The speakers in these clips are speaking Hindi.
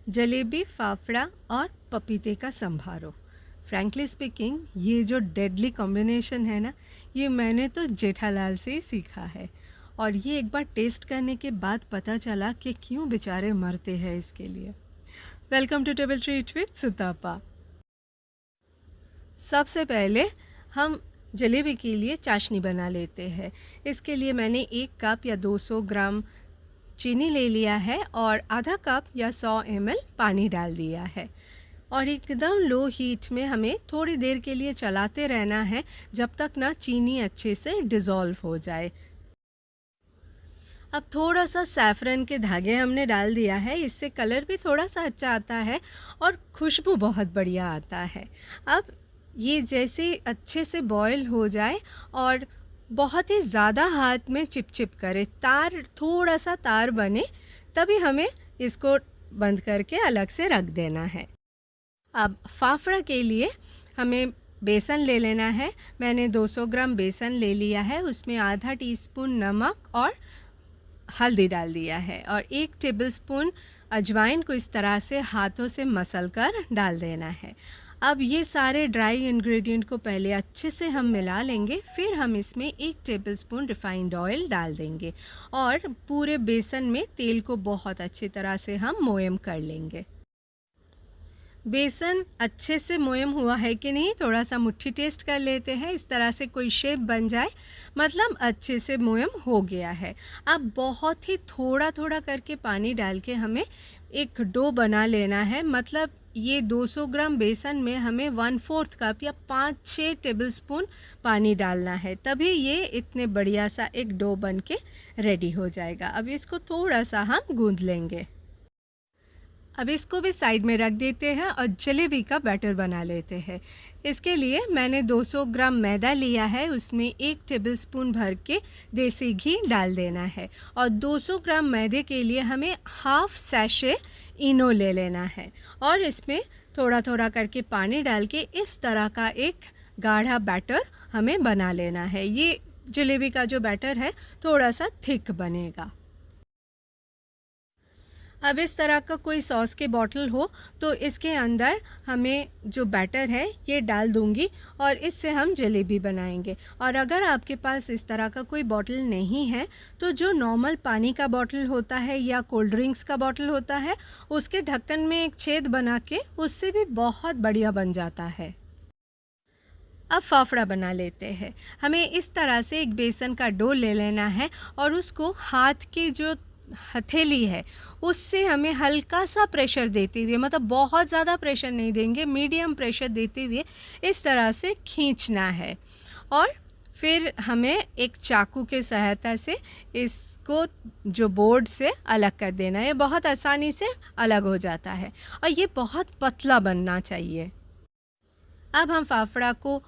जलेबी, फाफड़ा और पपीते का संभारो। फ्रैंकली स्पीकिंग, ये जो डेडली कॉम्बिनेशन है ना, ये मैंने तो जेठालाल से ही सीखा है। और ये एक बार टेस्ट करने के बाद पता चला कि क्यों बेचारे मरते हैं इसके लिए। Welcome to table treat with Sutapa. सबसे पहले हम जलेबी के लिए चाशनी बना लेते हैं। इसके लिए मैंने 1 कप या 200 ग्राम चीनी ले लिया है और आधा कप या 100 ml पानी डाल दिया है। और एकदम लो हीट में हमें थोड़ी देर के लिए चलाते रहना है जब तक ना चीनी अच्छे से डिज़ोल्व हो जाए। अब थोड़ा सा सैफरन के धागे हमने डाल दिया है, इससे कलर भी थोड़ा सा अच्छा आता है और खुशबू बहुत बढ़िया आता है। अब ये जैसे अच्छे से बॉईल हो जाए और बहुत ही ज़्यादा हाथ में चिपचिप करे, तार थोड़ा सा तार बने, तभी हमें इसको बंद करके अलग से रख देना है। अब फाफड़ा के लिए हमें बेसन ले लेना है। मैंने 200 ग्राम बेसन ले लिया है, उसमें आधा टीस्पून नमक और हल्दी डाल दिया है और 1 टेबलस्पून अजवाइन को इस तरह से हाथों से मसल कर डाल देना है। अब ये सारे ड्राई इंग्रेडिएंट को पहले अच्छे से हम मिला लेंगे, फिर हम इसमें 1 टेबलस्पून रिफाइंड ऑयल डाल देंगे और पूरे बेसन में तेल को बहुत अच्छी तरह से हम मोयम कर लेंगे। बेसन अच्छे से मोयम हुआ है कि नहीं, थोड़ा सा मुट्ठी टेस्ट कर लेते हैं। इस तरह से कोई शेप बन जाए मतलब अच्छे से मोयम हो गया है। अब बहुत ही थोड़ा थोड़ा करके पानी डाल के हमें एक डो बना लेना है। मतलब ये 200 ग्राम बेसन में हमें 1/4 कप या 5-6 टेबलस्पून पानी डालना है, तभी ये इतने बढ़िया सा एक डो बन के रेडी हो जाएगा। अब इसको थोड़ा सा हम गूंद लेंगे। अब इसको भी साइड में रख देते हैं और जलेबी का बैटर बना लेते हैं। इसके लिए मैंने 200 ग्राम मैदा लिया है, उसमें 1 टेबलस्पून भर के देसी घी डाल देना है और 200 ग्राम मैदे के लिए हमें हाफ सैशे इनो ले लेना है और इसमें थोड़ा थोड़ा करके पानी डाल के इस तरह का एक गाढ़ा बैटर हमें बना लेना है। ये जलेबी का जो बैटर है थोड़ा सा थिक बनेगा। अब इस तरह का कोई सॉस के बॉटल हो तो इसके अंदर हमें जो बैटर है ये डाल दूंगी और इससे हम जलेबी बनाएंगे। और अगर आपके पास इस तरह का कोई बॉटल नहीं है तो जो नॉर्मल पानी का बॉटल होता है या कोल्ड ड्रिंक्स का बॉटल होता है, उसके ढक्कन में एक छेद बना के उससे भी बहुत बढ़िया बन जाता है। अब फाफड़ा बना लेते हैं। हमें इस तरह से एक बेसन का डो ले लेना है और उसको हाथ की जो हथेली है उससे हमें हल्का सा प्रेशर देते हुए, मतलब बहुत ज़्यादा प्रेशर नहीं देंगे, मीडियम प्रेशर देते हुए इस तरह से खींचना है और फिर हमें एक चाकू के सहायता से इसको जो बोर्ड से अलग कर देना है। बहुत आसानी से अलग हो जाता है और ये बहुत पतला बनना चाहिए। अब हम फाफड़ा को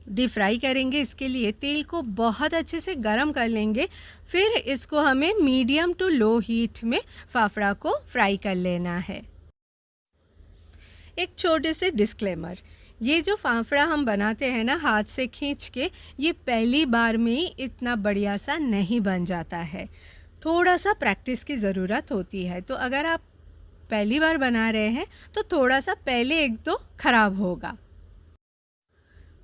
डीप फ्राई करेंगे। इसके लिए तेल को बहुत अच्छे से गरम कर लेंगे, फिर इसको हमें मीडियम टू लो हीट में फाफड़ा को फ्राई कर लेना है। एक छोटे से डिस्क्लेमर, ये जो फाफड़ा हम बनाते हैं ना हाथ से खींच के, ये पहली बार में ही इतना बढ़िया सा नहीं बन जाता है, थोड़ा सा प्रैक्टिस की ज़रूरत होती है। तो अगर आप पहली बार बना रहे हैं तो थोड़ा सा पहले एक दो खराब होगा।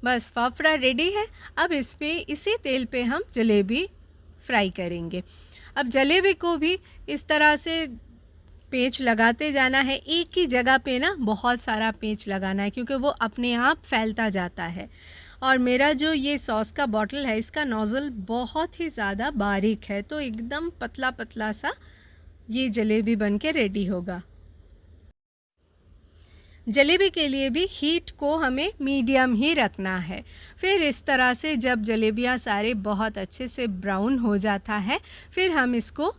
बस फाफड़ा रेडी है। अब इस पे इसी तेल पे हम जलेबी फ्राई करेंगे। अब जलेबी को भी इस तरह से पेंच लगाते जाना है, एक ही जगह पे ना बहुत सारा पेंच लगाना है क्योंकि वो अपने आप फैलता जाता है। और मेरा जो ये सॉस का बॉटल है इसका नोज़ल बहुत ही ज़्यादा बारीक है, तो एकदम पतला पतला सा ये जलेबी बन के रेडी होगा। जलेबी के लिए भी हीट को हमें मीडियम ही रखना है। फिर इस तरह से जब जलेबियाँ सारे बहुत अच्छे से ब्राउन हो जाता है, फिर हम इसको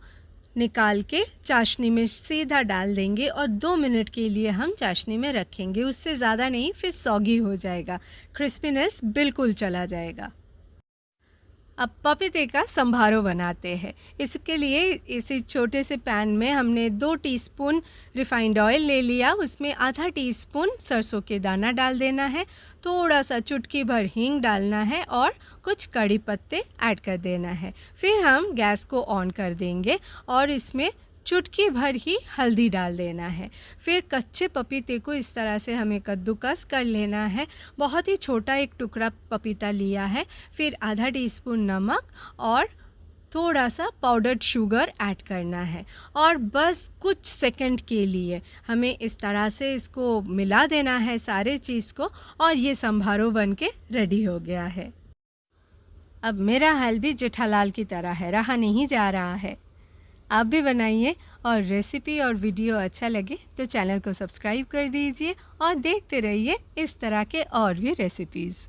निकाल के चाशनी में सीधा डाल देंगे और 2 मिनट के लिए हम चाशनी में रखेंगे, उससे ज़्यादा नहीं, फिर सॉगी हो जाएगा, क्रिस्पीनेस बिल्कुल चला जाएगा। अब पपीते का संभारो बनाते हैं। इसके लिए इसी छोटे से पैन में हमने 2 टीस्पून रिफाइंड ऑयल ले लिया, उसमें आधा टीस्पून सरसों के दाना डाल देना है, थोड़ा सा चुटकी भर हींग डालना है और कुछ कड़ी पत्ते ऐड कर देना है। फिर हम गैस को ऑन कर देंगे और इसमें चुटकी भर ही हल्दी डाल देना है। फिर कच्चे पपीते को इस तरह से हमें कद्दूकस कर लेना है। बहुत ही छोटा एक टुकड़ा पपीता लिया है। फिर आधा टीस्पून नमक और थोड़ा सा पाउडर्ड शुगर ऐड करना है और बस कुछ सेकंड के लिए हमें इस तरह से इसको मिला देना है सारे चीज़ को, और ये संभारो बन के रेडी हो गया है। अब मेरा हल भी जेठालाल की तरह है, रहा नहीं जा रहा है। आप भी बनाइए, और रेसिपी और वीडियो अच्छा लगे तो चैनल को सब्सक्राइब कर दीजिए और देखते रहिए इस तरह के और भी रेसिपीज़।